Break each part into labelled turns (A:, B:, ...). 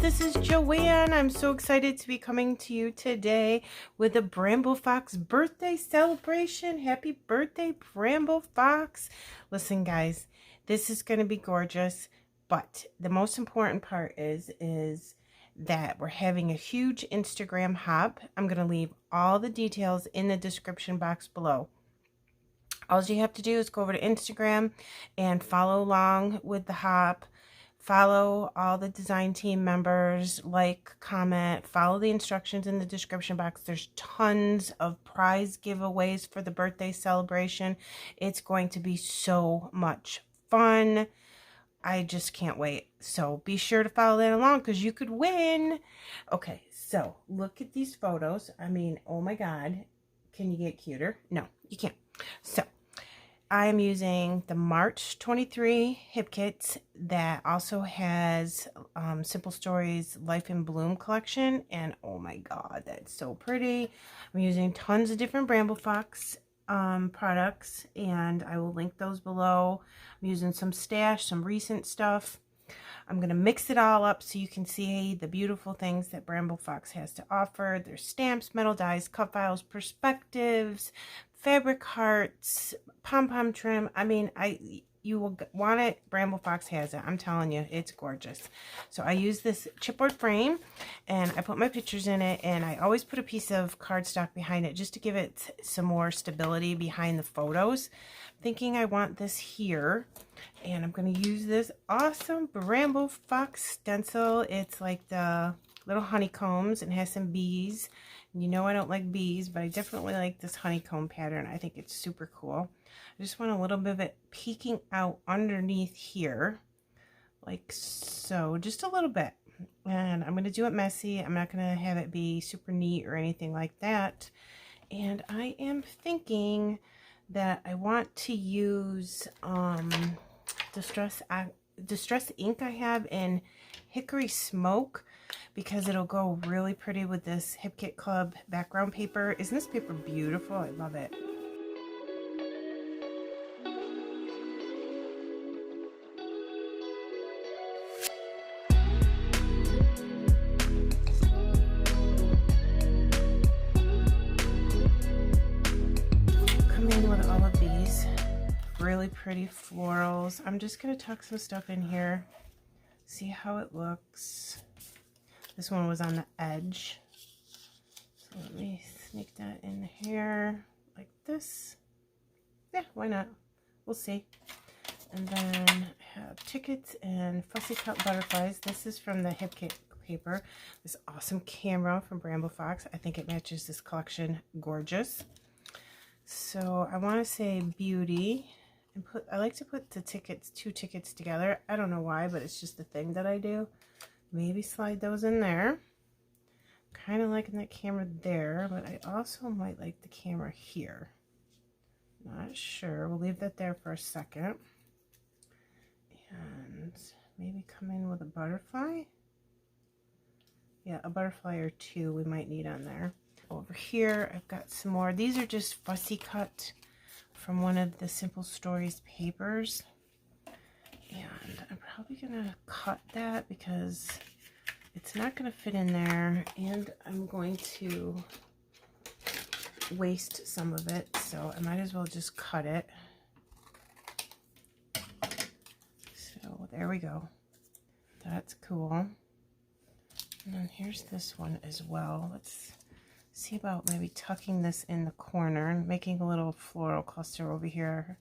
A: this is Joanne. I'm so excited to be coming to you today with a Bramble Fox birthday celebration. Happy birthday, Bramble Fox. Listen, guys, this is going to be gorgeous, but the most important part is that we're having a huge Instagram hop. I'm going to leave all the details in the description box below. All you have to do is go over to Instagram and follow along with the hop. Follow all the design team members, like, comment, follow the instructions in the description box. There's tons of prize giveaways for the birthday celebration. It's going to be so much fun. I just can't wait. So be sure to follow that along because you could win. Okay, so look at these photos. I mean, oh my God. Can you get cuter? No, you can't. So I'm using the March 23 hip kit that also has Simple Stories Life in Bloom collection. And oh my God, that's so pretty. I'm using tons of different Bramble Fox products, and I will link those below. I'm using some stash, some recent stuff. I'm going to mix it all up so you can see the beautiful things that Bramble Fox has to offer. There's stamps, metal dies, cut files, perspectives, fabric hearts, pom-pom trim. I mean, you will want it. Bramble Fox has it. I'm telling you, it's gorgeous. So I use this chipboard frame and I put my pictures in it, and I always put a piece of cardstock behind it just to give it some more stability behind the photos. I'm thinking I want this here, and I'm going to use this awesome Bramble Fox stencil. It's like the little honeycombs and has some bees. You know I don't like bees, but I definitely like this honeycomb pattern. I think it's super cool. I just want a little bit of it peeking out underneath here, like so, just a little bit. And I'm going to do it messy. I'm not going to have it be super neat or anything like that. And I am thinking that I want to use Distress ink I have in Hickory Smoke, because it'll go really pretty with this Hip Kit Club background paper. Isn't this paper beautiful? I love it. Come in with all of these really pretty florals. I'm just going to tuck some stuff in here. See how it looks. This one was on the edge. So let me sneak that in here like this. Yeah, why not? We'll see. And then I have tickets and fussy cut butterflies. This is from the Hip Kit paper. This awesome camera from Bramble Fox. I think it matches this collection gorgeous. So I want to say beauty. And I like to put the two tickets together. I don't know why, but it's just the thing that I do. Maybe slide those in there. Kind of liking that camera there, but I also might like the camera here. Not sure. We'll leave that there for a second. And maybe come in with a butterfly. Yeah, a butterfly or two we might need on there. Over here, I've got some more. These are just fussy cut from one of the Simple Stories papers. And I'm probably going to cut that because it's not going to fit in there, and I'm going to waste some of it, so I might as well just cut it. So there we go. That's cool. And then here's this one as well. Let's see about maybe tucking this in the corner and making a little floral cluster over here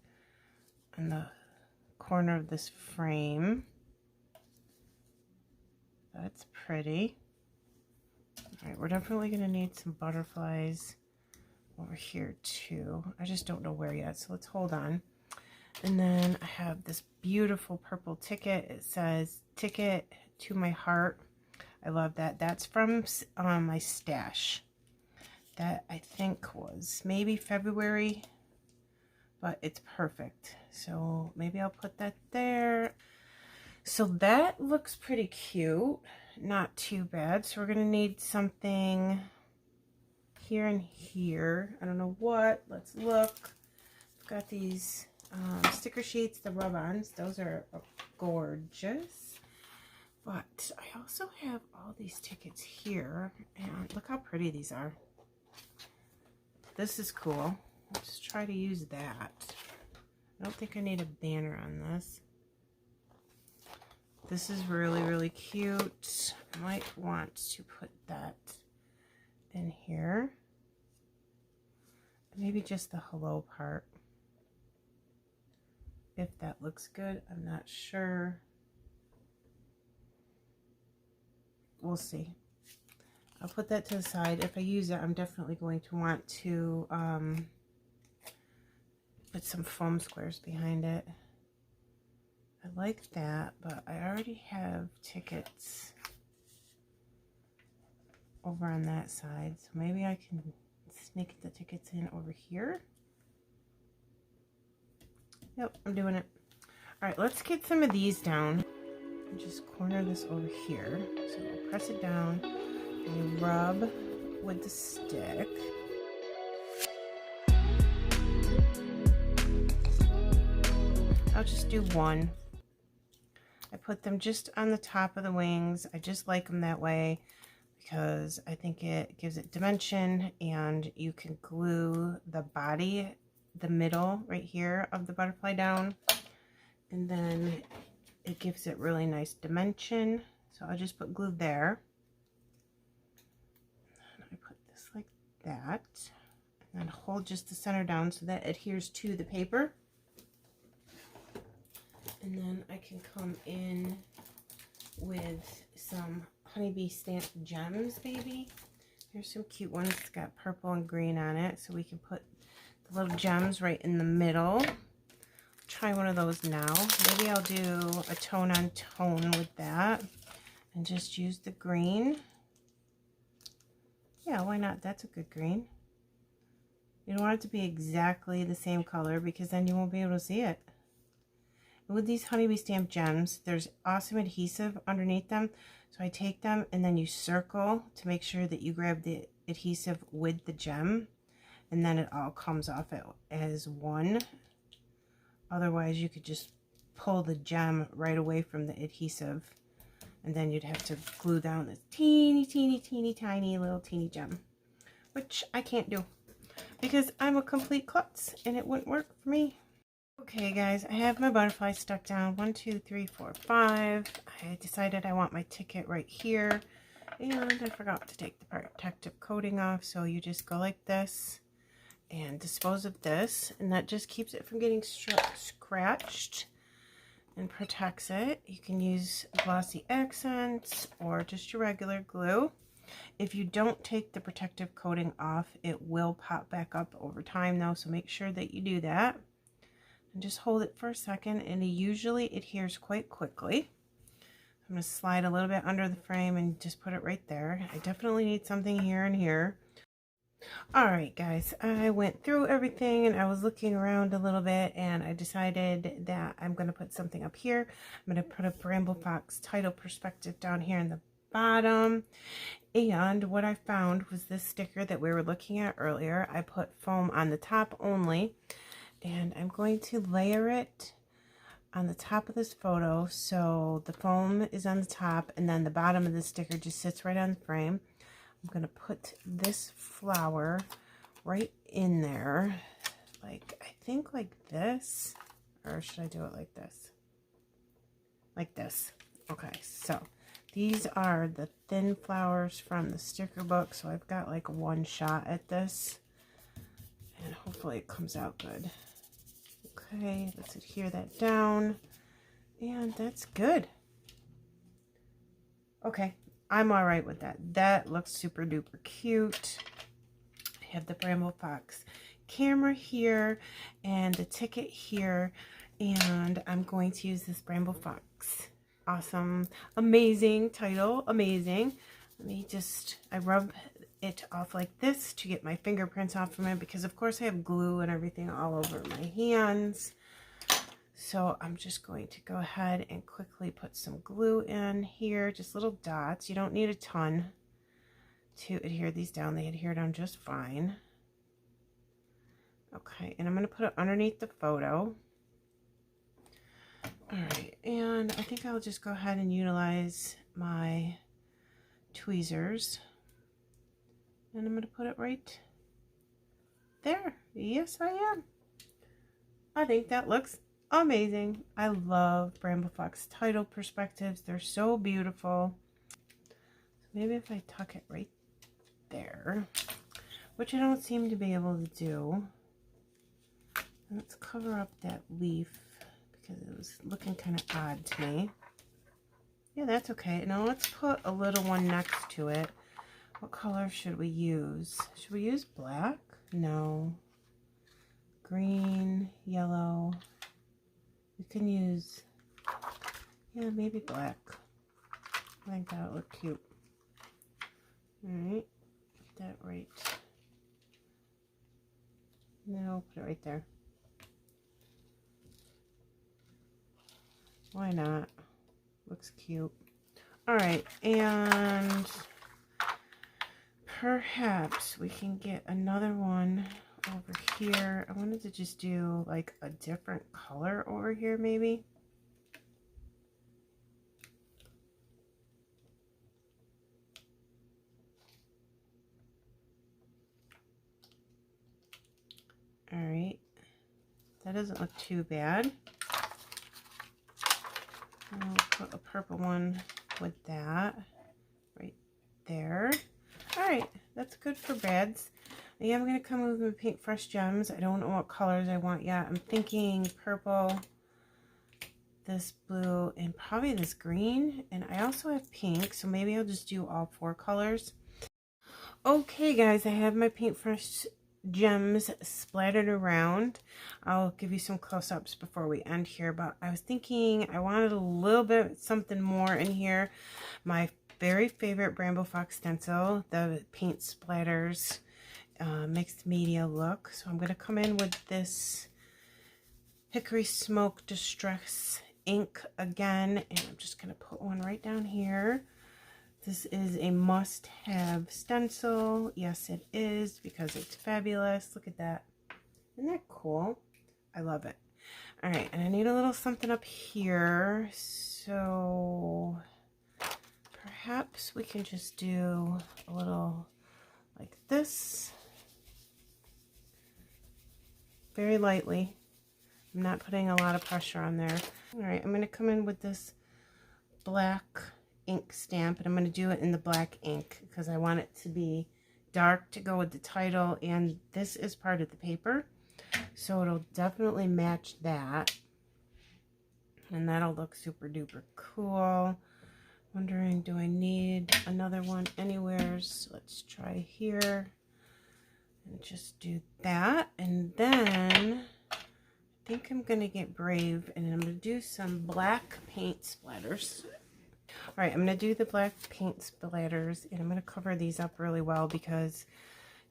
A: on the corner of this frame. That's pretty. All right, we're definitely going to need some butterflies over here too. I just don't know where yet, so let's hold on. And then I have this beautiful purple ticket. It says "Ticket to My Heart." I love that. That's from my stash. That I think was maybe February, but it's perfect. So maybe I'll put that there. So that looks pretty cute. Not too bad. So we're going to need something here and here. I don't know what. Let's look. I've got these sticker sheets, the rub-ons. Those are gorgeous. But I also have all these tickets here, and look how pretty these are. This is cool. Let's try to use that. I don't think I need a banner on this. This is really, really cute. I might want to put that in here. Maybe just the hello part. If that looks good, I'm not sure. We'll see. I'll put that to the side. If I use it, I'm definitely going to want to put some foam squares behind it. I like that, but I already have tickets over on that side, so maybe I can sneak the tickets in over here. Yep, I'm doing it. All right, let's get some of these down. Just corner this over here. So we'll press it down and rub with the stick. I'll just do one. I put them just on the top of the wings. I just like them that way because I think it gives it dimension, and you can glue the body, the middle right here of the butterfly down, and then it gives it really nice dimension. So I'll just put glue there. And I put this like that, and then hold just the center down so that adheres to the paper. And then I can come in with some honeybee stamped gems, maybe. Here's some cute ones. It's got purple and green on it, so we can put the little gems right in the middle. Try one of those now. Maybe I'll do a tone on tone with that and just use the green. Yeah, why not? That's a good green. You don't want it to be exactly the same color because then you won't be able to see it. With these honeybee stamped gems, there's awesome adhesive underneath them. So I take them and then you circle to make sure that you grab the adhesive with the gem, and then it all comes off as one. Otherwise, you could just pull the gem right away from the adhesive, and then you'd have to glue down this teeny, teeny, teeny, tiny little teeny gem, which I can't do because I'm a complete klutz and it wouldn't work for me. Okay guys, I have my butterfly stuck down. 1, 2, 3, 4, 5. I decided I want my ticket right here, and I forgot to take the protective coating off, so you just go like this and dispose of this, and that just keeps it from getting scratched and protects it. You can use glossy accents or just your regular glue. If you don't take the protective coating off, it will pop back up over time though, so make sure that you do that. And just hold it for a second, and it usually adheres quite quickly. I'm going to slide a little bit under the frame and just put it right there. I definitely need something here and here. Alright guys, I went through everything and I was looking around a little bit, and I decided that I'm going to put something up here. I'm going to put a Bramble Fox title perspective down here in the bottom. And what I found was this sticker that we were looking at earlier. I put foam on the top only, and I'm going to layer it on the top of this photo, so the foam is on the top and then the bottom of the sticker just sits right on the frame. I'm going to put this flower right in there, like, I think like this, or should I do it like this? Like this. Okay, so these are the thin flowers from the sticker book, so I've got like one shot at this, and hopefully it comes out good. Okay, let's adhere that down, and that's good. Okay, I'm all right with that. That looks super duper cute. I have the Bramble Fox camera here and the ticket here, and I'm going to use this Bramble Fox. Awesome, amazing title, amazing. Let me just, I rub it off like this to get my fingerprints off from it, because of course I have glue and everything all over my hands. So I'm just going to go ahead and quickly put some glue in here, just little dots. You don't need a ton to adhere these down. They adhere down just fine. Okay, and I'm going to put it underneath the photo. All right, and I think I'll just go ahead and utilize my tweezers. And I'm going to put it right there. Yes, I am. I think that looks amazing. I love Bramble Fox title perspectives. They're so beautiful. So maybe if I tuck it right there, which I don't seem to be able to do. Let's cover up that leaf because it was looking kind of odd to me. Yeah, that's okay. Now let's put a little one next to it. What color should we use? Should we use black? No. Green, yellow. We can use, yeah, maybe black. I think that would look cute. Alright, put that right. No, put it right there. Why not? Looks cute. Alright, and perhaps we can get another one over here. I wanted to just do like a different color over here maybe. Alright, that doesn't look too bad. I'll put a purple one with that right there. Alright, that's good for beds. I am going to come with my Paintbrush gems. I don't know what colors I want yet. I'm thinking purple, this blue, and probably this green. And I also have pink, so maybe I'll just do all 4 colors. Okay, guys, I have my Paintbrush gems splattered around. I'll give you some close-ups before we end here, but I was thinking I wanted a little bit something more in here. My very favorite Bramble Fox stencil, the paint splatters mixed media look. So I'm going to come in with this Hickory Smoke Distress ink again, and I'm just going to put one right down here. This is a must-have stencil. Yes, it is, because it's fabulous. Look at that. Isn't that cool? I love it. All right, and I need a little something up here. So perhaps we can just do a little like this. Very lightly. I'm not putting a lot of pressure on there. All right, I'm going to come in with this black ink stamp, and I'm going to do it in the black ink because I want it to be dark to go with the title, and this is part of the paper, so it'll definitely match that, and that'll look super duper cool. Wondering, do I need another one anywhere? So let's try here and just do that, and then I think I'm going to get brave, and I'm going to do some black paint splatters. All right, I'm going to do the black paint splatters, and I'm going to cover these up really well because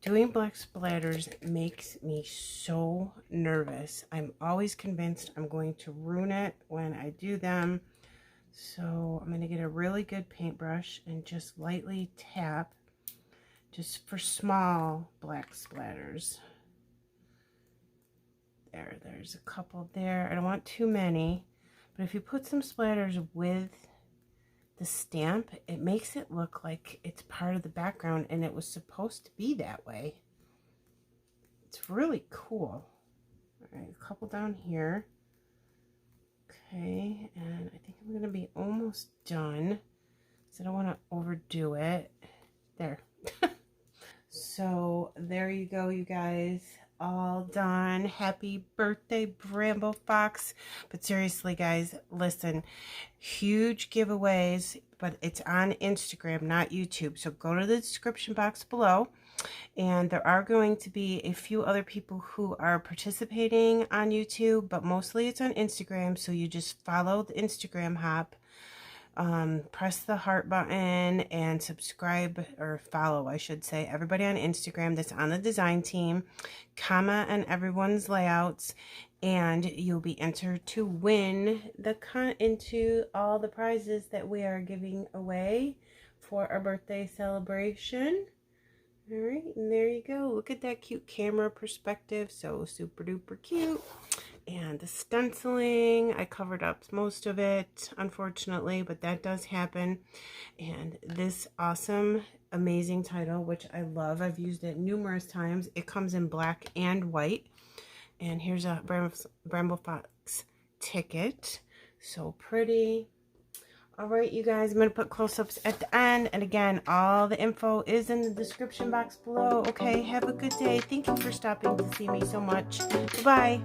A: doing black splatters makes me so nervous. I'm always convinced I'm going to ruin it when I do them. So I'm going to get a really good paintbrush and just lightly tap just for small black splatters. There's a couple there. I don't want too many, but if you put some splatters with the stamp, it makes it look like it's part of the background, and it was supposed to be that way. It's really cool. All right, a couple down here. Okay, and I think I'm going to be almost done, so I don't want to overdo it. There. So there you go, you guys. All done. Happy birthday, Bramble Fox. But seriously, guys, listen, huge giveaways, but it's on Instagram, not YouTube. So go to the description box below, and there are going to be a few other people who are participating on YouTube, but mostly it's on Instagram. So you just follow the Instagram hop. Press the heart button and subscribe, or follow, I should say, everybody on Instagram that's on the design team. Comment on everyone's layouts, and you'll be entered to win into all the prizes that we are giving away for our birthday celebration. All right, and there you go. Look at that cute camera perspective. So super duper cute. And the stenciling, I covered up most of it, unfortunately, but that does happen. And this awesome, amazing title, which I love. I've used it numerous times. It comes in black and white. And here's a Bramble Fox ticket. So pretty. All right, you guys, I'm going to put close-ups at the end. And again, all the info is in the description box below. Okay, have a good day. Thank you for stopping to see me so much. Bye.